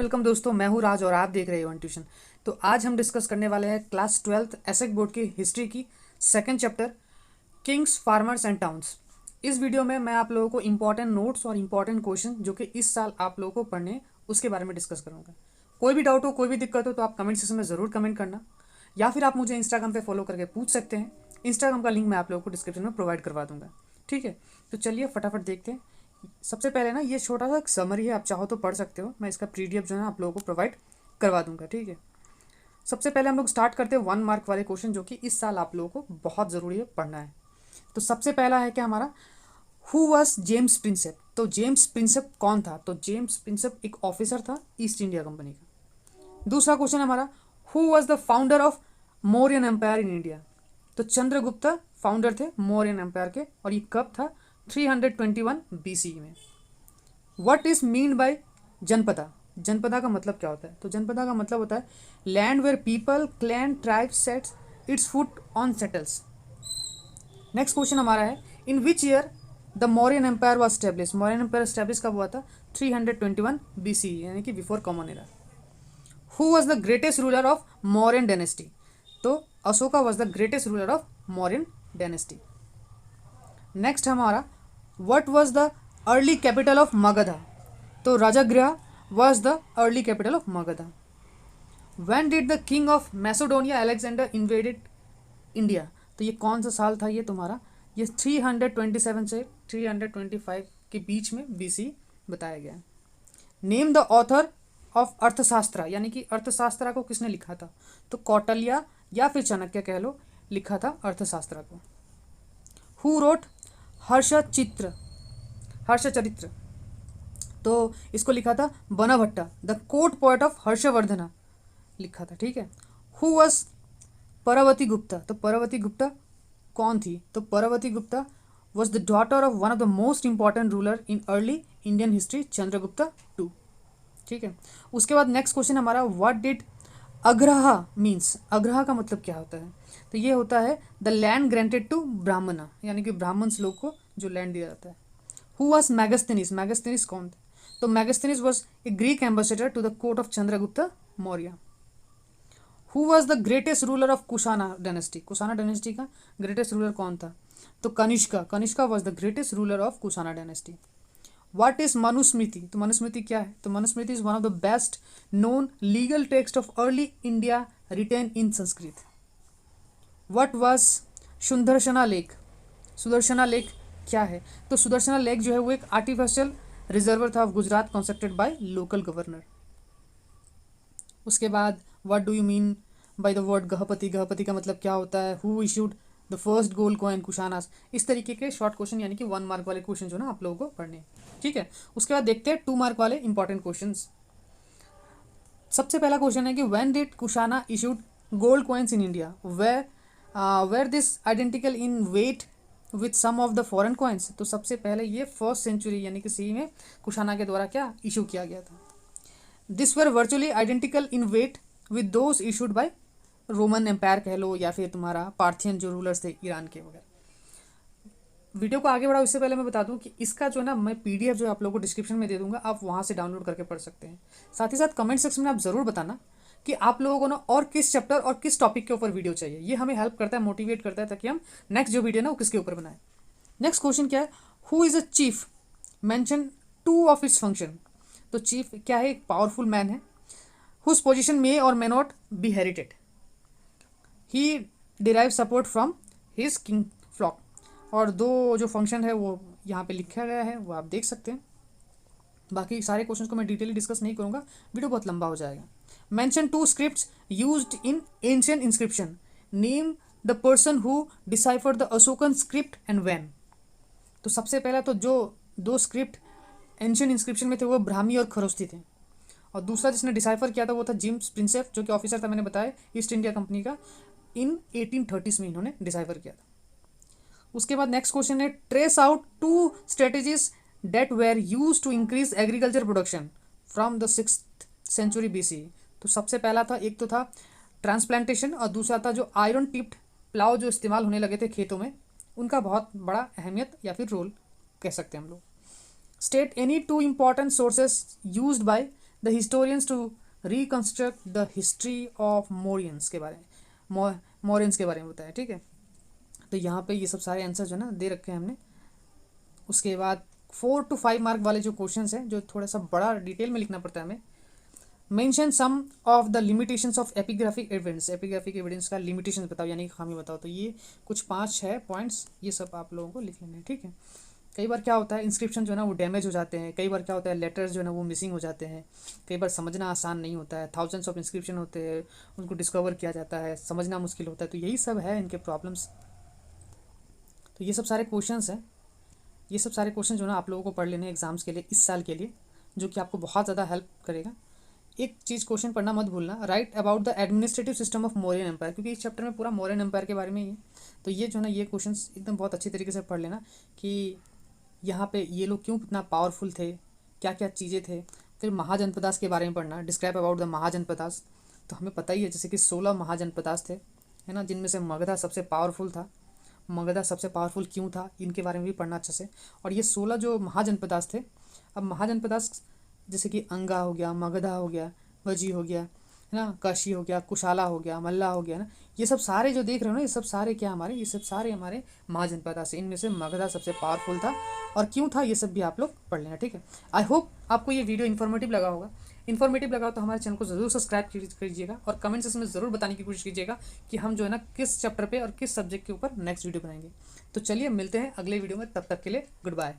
Welcome दोस्तों, मैं हूं राज और आप देख रहे हो वन ट्यूशन। तो आज हम डिस्कस करने वाले हैं क्लास 12th एसेक बोर्ड की हिस्ट्री की second chapter Kings, farmers and towns. इस वीडियो में मैं आप लोगों को इंपॉर्टेंट नोट्स और इंपॉर्टेंट क्वेश्चन जो कि इस साल आप लोगों को पढ़ने उसके बारे में डिस्कस करूँगा। कोई भी डाउट हो, कोई भी दिक्कत हो तो आप कमेंट सेक्शन में ज़रूर कमेंट करना, या फिर आप मुझे इंस्टाग्राम पर फॉलो करके पूछ सकते हैं। इंस्टाग्राम का लिंक मैं आप लोगों को डिस्क्रिप्शन में प्रोवाइड करवा दूँगा। ठीक है, तो चलिए फटाफट देखते हैं। सबसे पहले ना ये छोटा सा समरी है, आप चाहो तो पढ़ सकते हो। मैं इसका पीडीएफ जो है आप लोगों को प्रोवाइड करवा दूंगा। ठीक है, सबसे पहले हम लोग स्टार्ट करते हैं 1 मार्क वाले क्वेश्चन जो कि इस साल आप लोगों को बहुत ज़रूरी है पढ़ना है। तो सबसे पहला है क्या हमारा, हु वॉज जेम्स प्रिंसेप। तो जेम्स प्रिंसेप कौन था? तो जेम्स प्रिंसेप एक ऑफिसर था ईस्ट इंडिया कंपनी का। दूसरा क्वेश्चन हमारा, who was the founder of Mauryan empire in India. तो चंद्रगुप्त फाउंडर थे मौर्यन एम्पायर के, और ये कब था? 321 BC में। What is mean by janapada. जनपदा का मतलब क्या होता है? तो जनपदा का मतलब होता है land where people, clan, tribe sets its foot on settles. Next question हमारा है, in which year the Mauryan empire was establish. Mauryan empire establish कब हुआ था? 321 BC, यानी कि before common era. Who was the greatest ruler of Mauryan dynasty. तो Ashoka was the greatest ruler of Mauryan dynasty. Next हमारा, what was the early capital of Magadha. तो Rajgriha was the early capital of Magadha. When did the king of Macedonia Alexander invaded India. तो ये कौन सा साल था? ये तुम्हारा ये 327 से 325 के बीच में BC बताया गया। नेम द ऑथर ऑफ अर्थशास्त्र, यानी कि अर्थशास्त्र को किसने लिखा था? तो कौटिल्य या फिर चाणक्य कह लो, लिखा था अर्थशास्त्र को। Who wrote Harshacharitra. तो इसको लिखा था Banabhatta. The court poet of Harshavardhana लिखा था। ठीक है, हु वॉज परवती गुप्ता। तो परवती गुप्ता कौन थी? तो Parvati Gupta was the daughter of one of the most important ruler in early Indian history, Chandragupta II। ठीक है, उसके बाद नेक्स्ट क्वेश्चन हमारा, व्हाट डिड अग्रहा मीन्स। अग्रहा का मतलब क्या होता है? तो ये होता है द लैंड ग्रांटेड टू ब्राह्मण, यानी कि ब्राह्मण्स लोग को जो लैंड दिया जाता है। Who was Megasthenes. मैगस्थनीज कौन थे? तो Megasthenes was a Greek ambassador to the court of Chandragupta Maurya. Who was the greatest ruler of Kushana dynasty. Kushana dynasty का ग्रेटेस्ट रूलर कौन था? तो Kanishka. Kanishka was the greatest ruler of Kushana dynasty. What is Manusmriti. तो मनुस्मृति क्या है? तो Manusmriti is one of the best known legal text of early India written in Sanskrit. What was Sudarshana lake. Sudarshana lake क्या है? तो सुदर्शना लेक जो है वो एक आर्टिफिशियल रिजर्वर था of Gujarat, concepted by local governor. उसके बाद what do you mean by the word gahapati. गहपति का मतलब क्या होता है? Who issued the first gold coin Kushanas. इस तरीके के शॉर्ट क्वेश्चन, यानी कि 1 मार्क वाले क्वेश्चन जो ना आप लोगों को पढ़ने। ठीक है, उसके बाद देखते हैं 2 मार्क वाले इंपॉर्टेंट क्वेश्चन। सबसे पहला क्वेश्चन है कि when did Kushana issued gold coins in India, where this identical in weight with some of the foreign coins. तो सबसे पहले ये 1st सेंचुरी यानी कि सी में कुशाना के द्वारा क्या इशू किया गया था। This were virtually identical in weight with those issued by Roman empire कह लो, या फिर तुम्हारा पार्थियन जो रूलर्स थे ईरान के वगैरह। वीडियो को आगे बढ़ाओ, इससे पहले मैं बता दूं कि इसका जो ना मैं पीडीएफ जो आप लोगों को डिस्क्रिप्शन में दे दूंगा, आप वहां से डाउनलोड करके पढ़ सकते हैं। साथ ही साथ कमेंट सेक्शन में आप ज़रूर बताना कि आप लोगों को ना और किस चैप्टर और किस टॉपिक के ऊपर वीडियो चाहिए। ये हमें हेल्प करता है, मोटिवेट करता है, ताकि हम नेक्स्ट जो वीडियो ना वो किसके ऊपर बनाए। नेक्स्ट क्वेश्चन क्या है, who is a chief, mention 2 of its function. तो चीफ क्या है? एक पावरफुल मैन है, हुज पोजिशन मे और may not be herited. He derive support from his king flock. और 2 जो फंक्शन है वो यहाँ पे लिखा गया है, वो आप देख सकते हैं। बाकी सारे क्वेश्चंस को मैं डिटेली डिस्कस नहीं करूँगा, वीडियो बहुत लंबा हो जाएगा। Mention 2 scripts used in ancient inscription. Name the person who deciphered the Ashokan script and when. तो सबसे पहला तो जो 2 स्क्रिप्ट एंशिएंट इंस्क्रिप्शन में थे वो ब्राह्मी और खरोस्ती थे, और दूसरा जिसने डिसाइफर किया था वो था जेम्स प्रिंसेप, जो कि ऑफिसर था, मैंने बताया ईस्ट इंडिया कंपनी का। इन 1830s में इन्होंने डिसाइफर किया था। उसके बाद नेक्स्ट क्वेश्चन है, trace out 2 strategies that were use to increase agriculture production from the 6th century BC। तो सबसे पहला था, एक तो था ट्रांसप्लांटेशन, और दूसरा था जो आयरन टिप्ड प्लाव जो इस्तेमाल होने लगे थे खेतों में, उनका बहुत बड़ा अहमियत या फिर रोल कह सकते हैं हम लोग। State any 2 important sources used by the historians to reconstruct the history of Mauryans के बारे में, मौर्यंस के बारे में बताया, ठीक है। तो यहाँ पे ये सब सारे आंसर जो है ना दे रखे हैं हमने। उसके बाद 4 to 5 मार्क वाले जो क्वेश्चन हैं, जो थोड़ा सा बड़ा डिटेल में लिखना पड़ता है हमें। Mention some of the limitations of epigraphic evidence, epigraphic evidence का लिमिटेशन बताओ, यानी कि खामी बताओ। तो ये कुछ 5-6 पॉइंट्स ये सब आप लोगों को लिख लेने हैं, ठीक है। कई बार क्या होता है, इंस्क्रिप्शन जो है ना वो डैमेज हो जाते हैं, कई बार क्या होता है लेटर्स जो है ना वो मिसिंग हो जाते हैं, कई बार समझना आसान नहीं होता है, थाउजेंड्स ऑफ इंस्क्रिप्शन होते हैं, उनको डिस्कवर किया जाता है, समझना मुश्किल होता है। तो यही सब है इनके प्रॉब्लम्स। तो ये सब सारे क्वेश्चंस हैं, ये सब सारे क्वेश्चन जो है ना आप लोगों को पढ़ लेने एग्जाम्स के लिए, इस साल के लिए, जो कि आपको बहुत ज़्यादा हेल्प करेगा। एक चीज़ क्वेश्चन पढ़ना मत भूलना, write about the administrative system of Mauryan empire, क्योंकि इस चैप्टर में पूरा मौर्यन एम्पायर के बारे में ही है। तो ये जो है ना ये क्वेश्चन एकदम बहुत अच्छी तरीके से पढ़ लेना कि यहाँ पे ये लोग क्यों इतना पावरफुल थे, क्या क्या चीज़ें थे। फिर महाजनपदास के बारे में पढ़ना, डिस्क्राइब अबाउट द महाजनपदास। तो हमें पता ही है जैसे कि 16 महाजनपदास थे, है ना, जिनमें से मगधा सबसे पावरफुल था। मगधा सबसे पावरफुल क्यों था, इनके बारे में भी पढ़ना अच्छे से। और ये 16 जो महाजनपदास थे, अब महाजनपदास जैसे कि अंगा हो गया, मगधा हो गया, वजी हो गया, है ना, काशी हो गया, कुशाला हो गया, मल्ला हो गया ना, ये सब सारे जो देख रहे हो ना, ये सब सारे क्या हमारे, ये सब सारे हमारे महाजनपदास से। इनमें से मगधा सबसे पावरफुल था, और क्यों था ये सब भी आप लोग पढ़ लेना, ठीक है। आई होप आपको ये वीडियो इन्फॉर्मेटिव लगा होगा। इन्फॉर्मेटिव लगा तो हमारे चैनल को ज़रूर सब्सक्राइब कीजिएगा, और कमेंट सेक्शन में ज़रूर बताने की कोशिश कीजिएगा कि हम जो है ना किस चैप्टर पे और किस सब्जेक्ट के ऊपर नेक्स्ट वीडियो बनाएंगे। तो चलिए मिलते हैं अगले वीडियो में, तब तक के लिए गुड बाय।